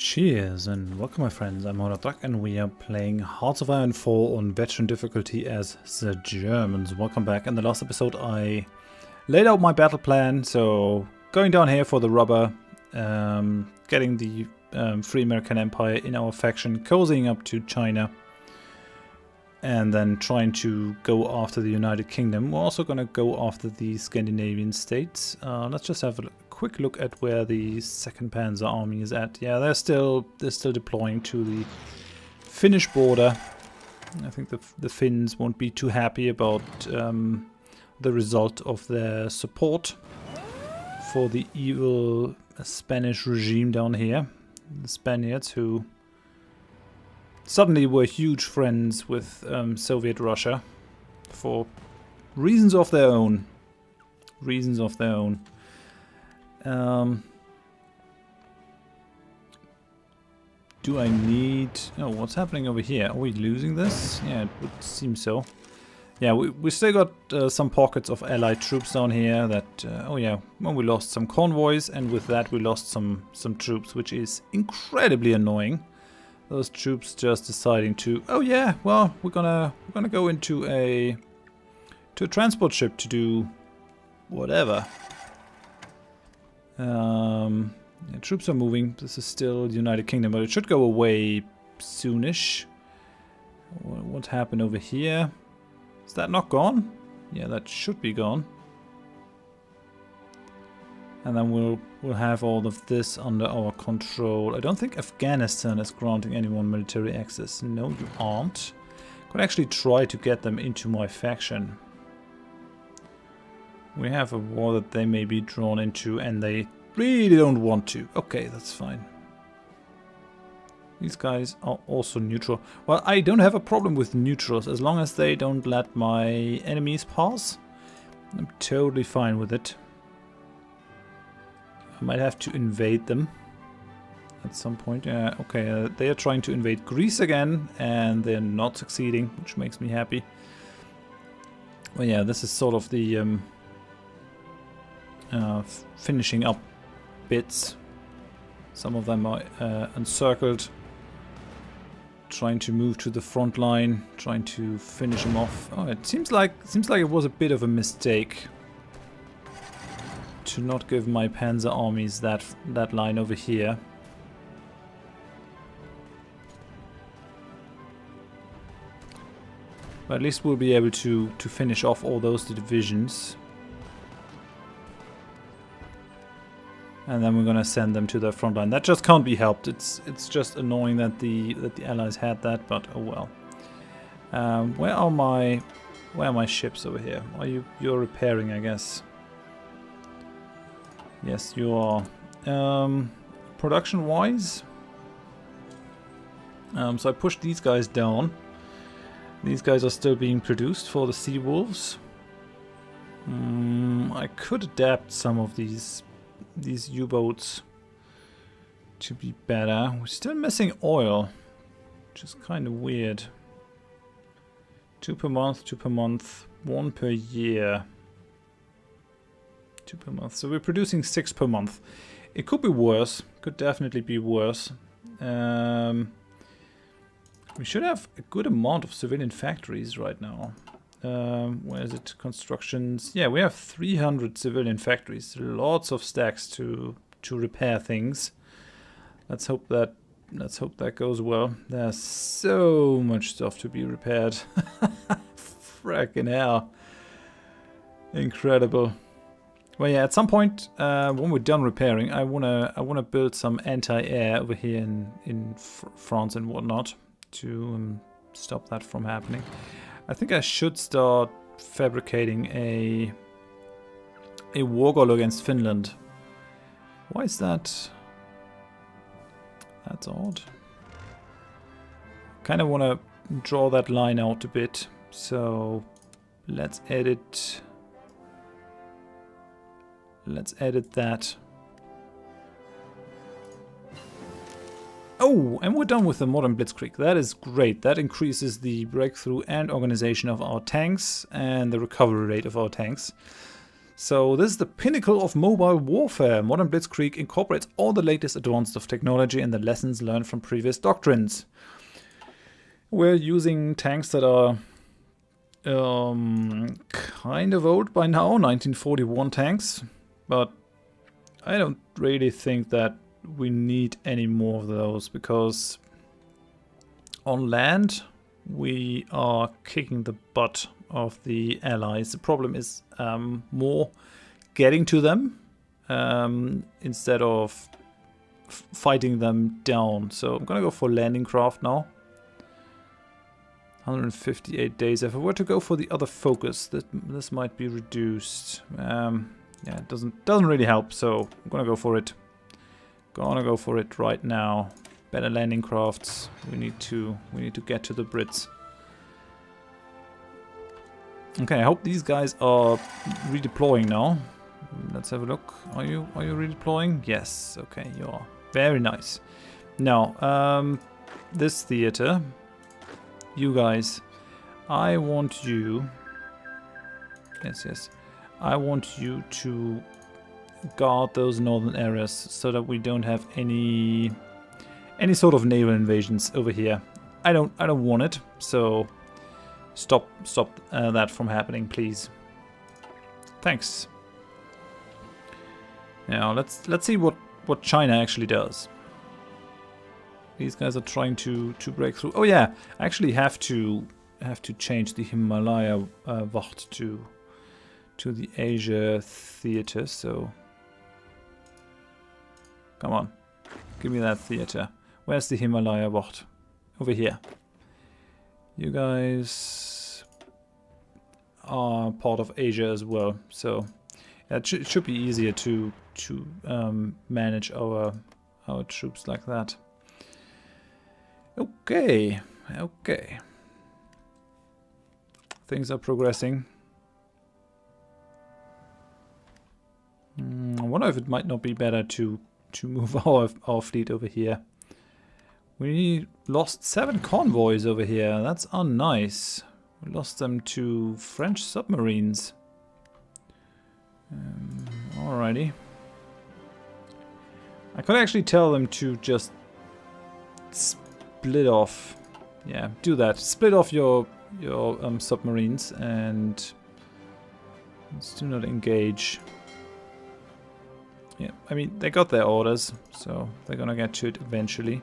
Cheers and welcome my friends, I'm Horath and we are playing Hearts of Iron 4 on veteran difficulty as the Germans. Welcome back. In the last episode I laid out my battle plan, so going down here for the rubber, getting the Free American Empire in our faction, cozying up to China, and then trying to go after the United Kingdom. We're also going to go after the Scandinavian states. Let's just have a quick look at where the 2nd Panzer Army is at. Yeah, they're still deploying to the Finnish border. I think the Finns won't be too happy about the result of their support for the evil Spanish regime down here. The Spaniards who suddenly were huge friends with Soviet Russia for reasons of their own. Do I need... Oh, what's happening over here? Are we losing this? Yeah, it would seem so. Yeah, we still got some pockets of allied troops down here that... oh yeah, well, we lost some convoys, and with that we lost some troops, which is incredibly annoying. Those troops just deciding to... Oh yeah, well, we're gonna go into a transport ship to do whatever. Yeah, troops are moving. This is still United Kingdom, but it should go away soonish. What happened over here? Is that not gone? Yeah, that should be gone. And then we'll have all of this under our control. I don't think Afghanistan is granting anyone military access. No, you aren't. Could actually try to get them into my faction. We have a war that they may be drawn into, and they really don't want to. Okay, that's fine. These guys are also neutral. Well, I don't have a problem with neutrals as long as they don't let my enemies pass. I'm totally fine with it. I might have to invade them at some point. Yeah, okay, they are trying to invade Greece again, and they're not succeeding, which makes me happy. Well, yeah, this is sort of the finishing up bits. Some of them are encircled, trying to move to the front line, trying to finish them off. Oh, it seems like it was a bit of a mistake to not give my panzer armies that line over here. But at least we'll be able to finish off all those divisions. And then we're gonna send them to the front line. That just can't be helped. It's just annoying that the Allies had that, but oh well. Where are my ships over here? You're repairing, I guess. Yes, you are. Production-wise, so I pushed these guys down. These guys are still being produced for the Sea Wolves. I could adapt some of these U-boats to be better. We're still missing oil, which is kind of weird. 2 per month, 2 per month, 1 per year. 2 per month. So we're producing 6 per month. It could be worse. Could definitely be worse. We should have a good amount of civilian factories right now. Where is it? Constructions. Yeah, we have 300 civilian factories. Lots of stacks to repair things. Let's hope that goes well. There's so much stuff to be repaired. Fracking hell. Incredible. Well, yeah, at some point when we're done repairing, I wanna build some anti-air over here in France and whatnot to stop that from happening. I think I should start fabricating a war goal against Finland. Why is that? That's odd. Kind of want to draw that line out a bit, so let's edit. Let's edit that. Oh, and we're done with the modern blitzkrieg. That is great. That increases the breakthrough and organization of our tanks and the recovery rate of our tanks. So this is the pinnacle of mobile warfare. Modern blitzkrieg incorporates all the latest advances of technology and the lessons learned from previous doctrines. We're using tanks that are kind of old by now, 1941 tanks, but I don't really think that we need any more of those, because on land we are kicking the butt of the allies. The problem is more getting to them instead of fighting them down. So I'm gonna go for landing craft now. 158 days. If I were to go for the other focus, this might be reduced. Yeah, it doesn't really help, so I'm gonna go for it. Gonna go for it right now. Better landing crafts. We need to get to the Brits. Okay, I hope these guys are redeploying now. Let's have a look. Are you redeploying? Yes. Okay, you are. Very nice. Now, this theater. You guys, I want you. Yes. I want you to guard those northern areas so that we don't have any sort of naval invasions over here. I don't want it. So stop that from happening, please. Thanks. Now let's see what China actually does. These guys are trying to break through. Oh yeah, I actually have to change the Himalaya Wacht to the Asia theater. So come on, give me that theater. Where's the Himalaya Wacht? Over here. You guys are part of Asia as well, so yeah, it should be easier to manage our troops like that. Okay. Things are progressing. I wonder if it might not be better to move our fleet over here. We lost 7 convoys over here. That's unnice. We lost them to French submarines. Alrighty. I could actually tell them to just split off. Yeah, do that. Split off your submarines and let's do not engage. Yeah, I mean, they got their orders, so they're gonna get to it eventually.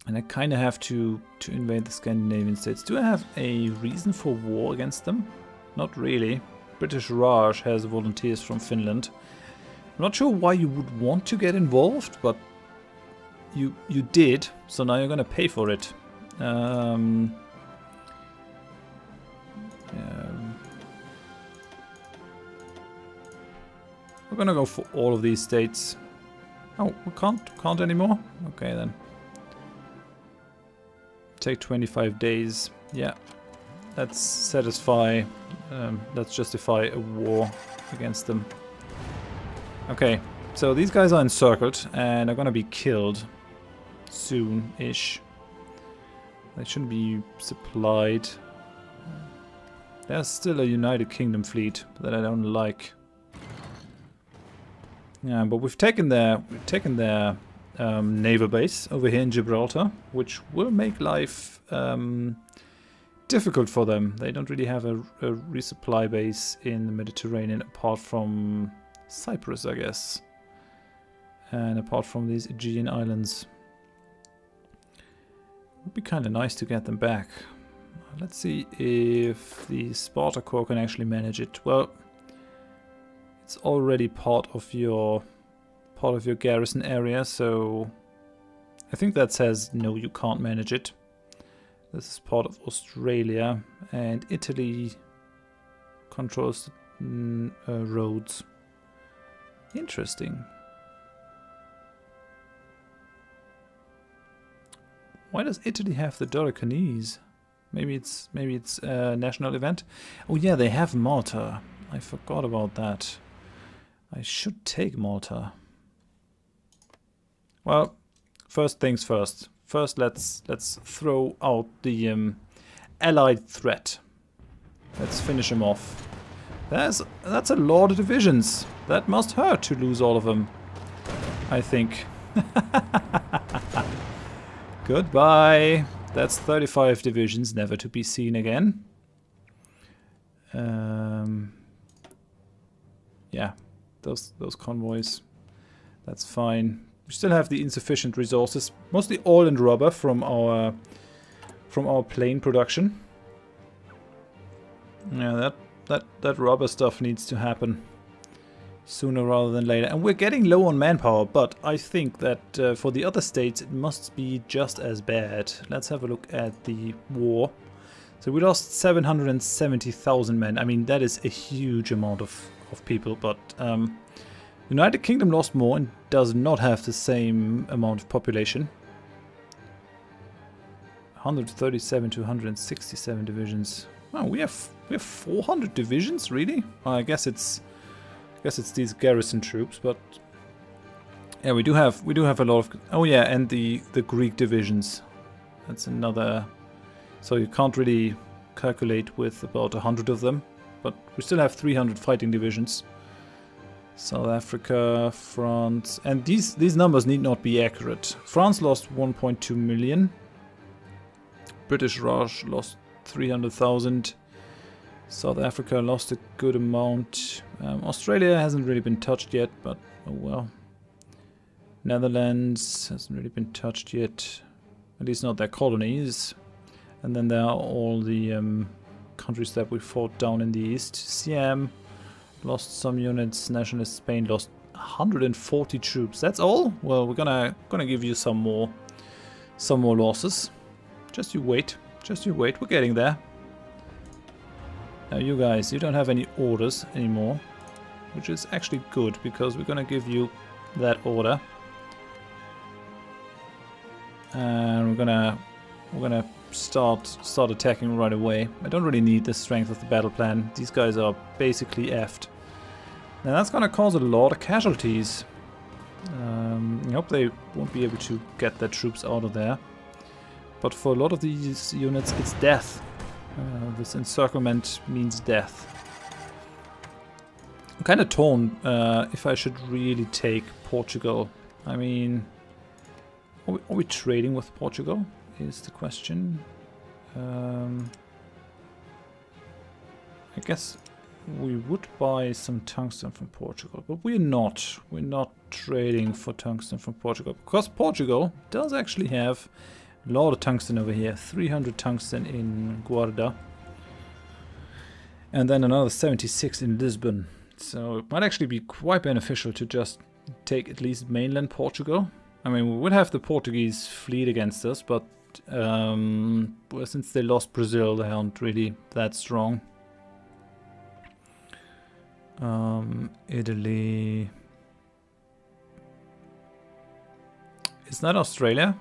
And I kind of have to invade the Scandinavian states. Do I have a reason for war against them? Not really. British Raj has volunteers from Finland. I'm not sure why you would want to get involved, but you did, so now you're gonna pay for it. We're gonna go for all of these states. Oh, we can't anymore? Okay then. Take 25 days. Yeah, let's satisfy. Let's justify a war against them. Okay, so these guys are encircled and are gonna be killed soon-ish. They shouldn't be supplied. There's still a United Kingdom fleet that I don't like. Yeah, but we've taken their naval base over here in Gibraltar, which will make life difficult for them. They don't really have a resupply base in the Mediterranean apart from Cyprus, I guess, and apart from these Aegean islands. It would be kind of nice to get them back. Let's see if the Sparta Corps can actually manage it. Well, it's already part of your garrison area, so I think that says no, you can't manage it. This is part of Australia, and Italy controls roads. Interesting. Why does Italy have the Dodecanese? Maybe it's a national event. Oh yeah, they have Malta. I forgot about that. I should take Malta. Well, first things first. First, let's throw out the Allied threat. Let's finish him off. That's a lot of divisions. That must hurt to lose all of them, I think. Goodbye. That's 35 divisions, never to be seen again. Yeah, those convoys. That's fine. We still have the insufficient resources, mostly oil and rubber from our plane production. Yeah, that rubber stuff needs to happen sooner rather than later. And we're getting low on manpower, but I think that for the other states it must be just as bad. Let's have a look at the war. So we lost 770,000 men. I mean, that is a huge amount of people, but United Kingdom lost more and does not have the same amount of population. 137 to 167 divisions. Oh, we have 400 divisions, really? Well, I guess it's these garrison troops, but yeah, we do have a lot of. Oh yeah, and the Greek divisions. That's another. So you can't really calculate with about 100 of them, but we still have 300 fighting divisions. South Africa, France, and these numbers need not be accurate. France lost 1.2 million. British Raj lost 300,000. South Africa lost a good amount. Australia hasn't really been touched yet, but oh well. Netherlands hasn't really been touched yet, at least not their colonies. And then there are all the countries that we fought down in the east. Siam lost some units. Nationalist Spain lost 140 troops. That's all? Well, we're gonna give you some more losses. Just you wait. Just you wait. We're getting there. Now you guys, you don't have any orders anymore, which is actually good because we're gonna give you that order, and we're gonna start attacking right away. I don't really need the strength of the battle plan. These guys are basically effed. Now that's gonna cause a lot of casualties. I hope they won't be able to get their troops out of there. But for a lot of these units, it's death. This encirclement means death. I'm kind of torn if I should really take Portugal. I mean, are we trading with Portugal? Is the question. I guess we would buy some tungsten from Portugal, but we're not. We're not trading for tungsten from Portugal because Portugal does actually have a lot of tungsten over here. 300 tungsten in Guarda, and then another 76 in Lisbon. So it might actually be quite beneficial to just take at least mainland Portugal. I mean, we would have the Portuguese fleet against us, but well, since they lost Brazil, they aren't really that strong. Italy. Is that Australia?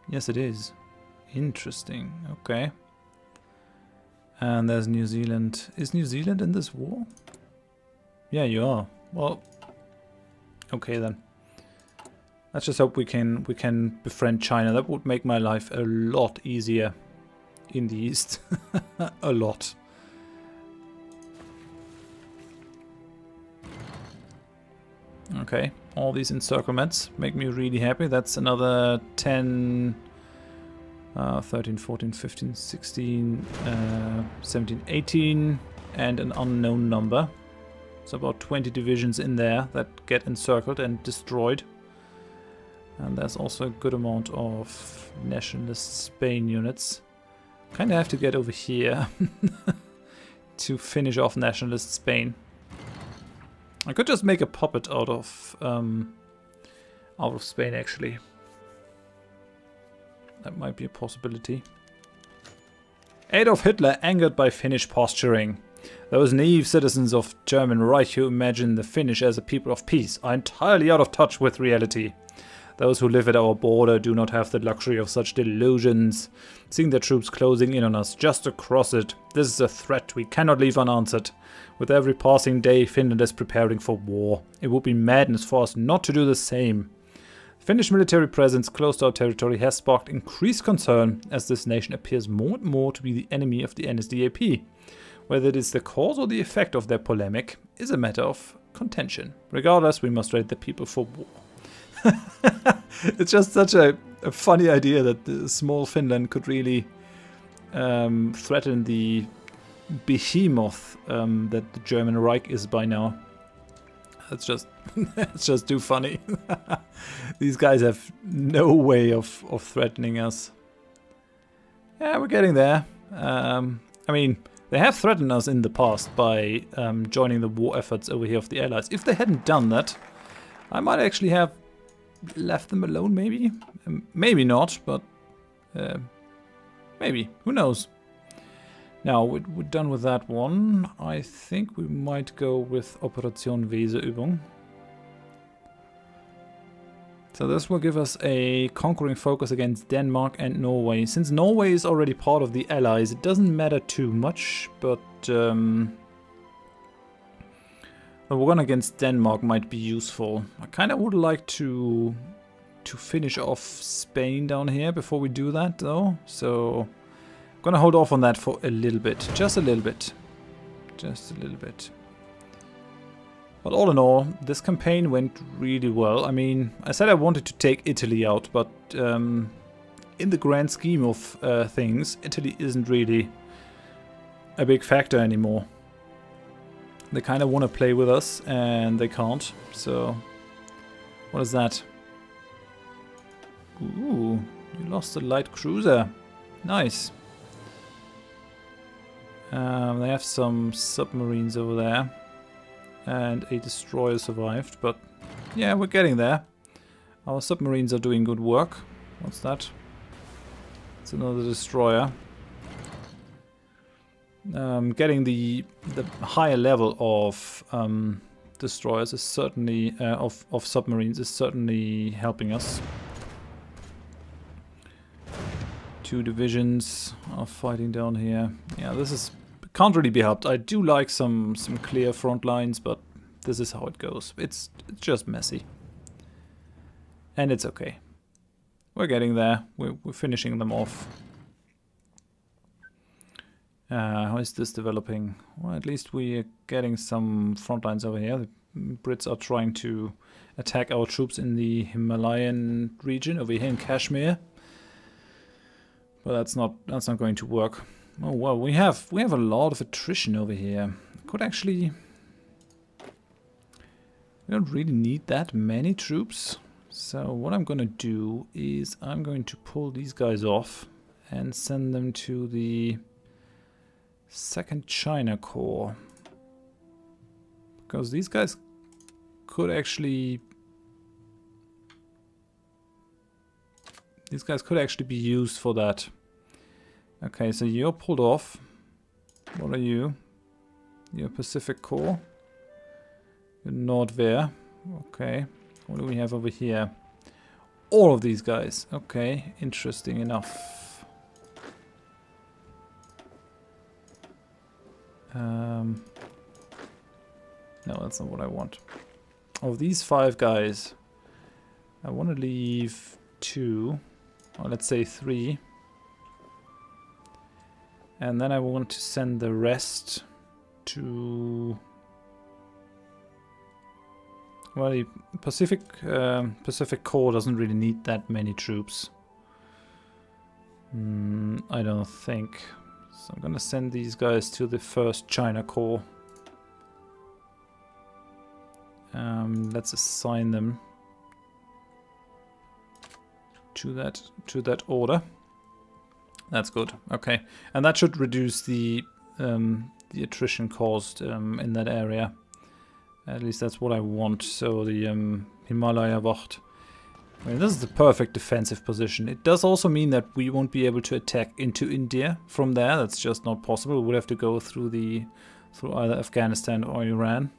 Yes, it is. Interesting. Okay. And there's New Zealand. Is New Zealand in this war? Yeah, you are. Well, okay then. Let's just hope we can befriend China. That would make my life a lot easier in the east. A lot. Okay, all these encirclements make me really happy. That's another 10, 13, 14, 15, 16, 17, 18, and an unknown number. So about 20 divisions in there that get encircled and destroyed. And there's also a good amount of nationalist Spain units. Kind of have to get over here to finish off nationalist Spain. I could just make a puppet out of Spain, actually. That might be a possibility. Adolf Hitler angered by Finnish posturing. Those naive citizens of German Reich who imagine the Finnish as a people of peace are entirely out of touch with reality. Those who live at our border do not have the luxury of such delusions. Seeing their troops closing in on us just across it, this is a threat we cannot leave unanswered. With every passing day, Finland is preparing for war. It would be madness for us not to do the same. Finnish military presence close to our territory has sparked increased concern as this nation appears more and more to be the enemy of the NSDAP. Whether it is the cause or the effect of their polemic is a matter of contention. Regardless, we must rate the people for war. It's just such a funny idea that the small Finland could really threaten the behemoth that the German Reich is by now. That's just it's just too funny. These guys have no way of threatening us. Yeah, we're getting there. I mean, they have threatened us in the past by joining the war efforts over here of the Allies. If they hadn't done that, I might actually have left them alone, maybe? Maybe not, but maybe. Who knows? Now, we're done with that one. I think we might go with Operation Weserübung. So this will give us a conquering focus against Denmark and Norway. Since Norway is already part of the Allies, it doesn't matter too much, but the one against Denmark might be useful. I kind of would like to finish off Spain down here before we do that, though. So I'm gonna hold off on that for a little bit, just a little bit, just a little bit. But all in all, this campaign went really well. I mean, I said I wanted to take Italy out, but in the grand scheme of things, Italy isn't really a big factor anymore. They kind of want to play with us, and they can't. So, what is that? Ooh, you lost a light cruiser. Nice. They have some submarines over there. And a destroyer survived, but yeah, we're getting there. Our submarines are doing good work. What's that? It's another destroyer. Getting the higher level of destroyers is certainly of submarines is certainly helping us. 2 divisions are fighting down here. Yeah, this is can't really be helped. I do like some clear front lines, but this is how it goes. It's just messy, and it's okay. We're getting there. We're finishing them off. How is this developing? Well, at least we are getting some front lines over here. The Brits are trying to attack our troops in the Himalayan region over here in Kashmir, but that's not going to work. Oh well, we have a lot of attrition over here. Could actually, we don't really need that many troops. So what I'm gonna do is I'm going to pull these guys off and send them to the 2nd China Corps, because these guys could actually be used for that. Okay, so you're pulled off. What are you? You're Pacific Corps. You're Nordwehr. Okay. What do we have over here? All of these guys. Okay, interesting enough. No, that's not what I want. Of these 5 guys, I want to leave 2, or let's say 3. And then I want to send the rest to, well, the Pacific Corps doesn't really need that many troops. I don't think. So I'm gonna send these guys to the 1st China Corps. Let's assign them to that order. That's good. Okay, and that should reduce the attrition caused in that area. At least that's what I want. So the Himalaya Wacht. I mean, this is the perfect defensive position. It does also mean that we won't be able to attack into India from there. That's just not possible. We would have to go through either Afghanistan or Iran.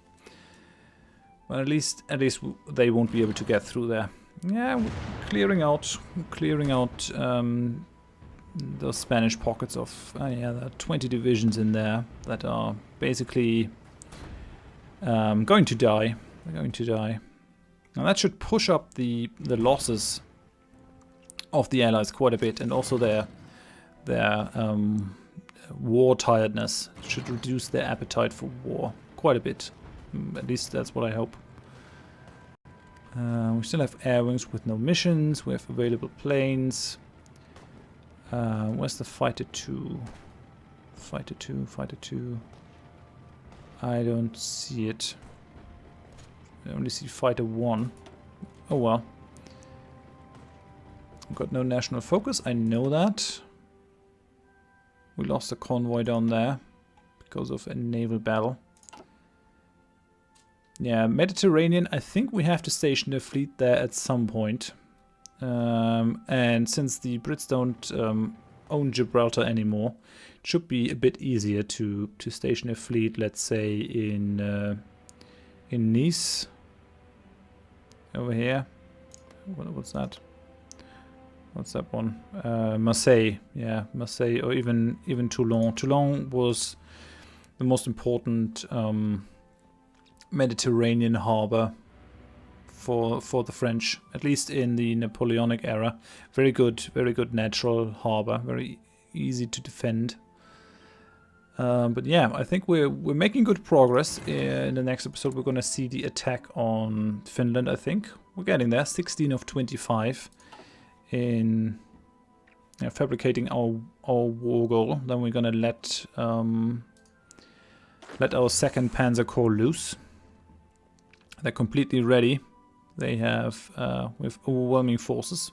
But at least they won't be able to get through there. Yeah, we're clearing out those Spanish pockets of, yeah, there are 20 divisions in there that are basically going to die. They're going to die. Now that should push up the losses of the Allies quite a bit, and also their war tiredness. It should reduce their appetite for war quite a bit. At least that's what I hope. We still have air wings with no missions. We have available planes. Where's the fighter 2? Fighter 2, fighter 2. I don't see it. I only see fighter 1. Oh well. Got no national focus, I know that. We lost a convoy down there because of a naval battle. Yeah, Mediterranean, I think we have to station a fleet there at some point. And since the Brits don't own Gibraltar anymore, it should be a bit easier to station a fleet, let's say in Nice. Over here. What's that? What's that one? Marseille. Yeah, Marseille, or even Toulon. Toulon was the most important Mediterranean harbor for the French, at least in the Napoleonic era. Very good natural harbor, very easy to defend. But yeah, I think we're making good progress. In the next episode, we're gonna see the attack on Finland. I think we're getting there. 16 of 25 in fabricating our war goal. Then we're gonna let our 2nd Panzer Corps loose. They're completely ready. They have with overwhelming forces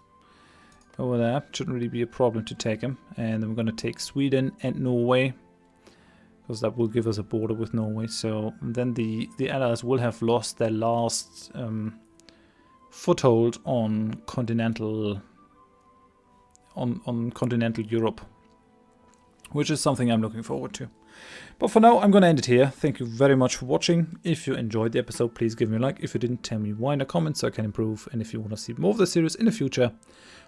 over there. Shouldn't really be a problem to take them. And then we're gonna take Sweden and Norway, because that will give us a border with Norway. So then the Allies will have lost their last foothold on continental Europe, which is something I'm looking forward to. But for now, I'm going to end it here. Thank you very much for watching. If you enjoyed the episode, please give me a like. If you didn't, tell me why in the comments so I can improve. And if you want to see more of the series in the future,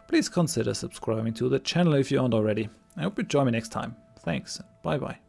please consider subscribing to the channel if you aren't already. I hope you join me next time. Thanks. Bye bye.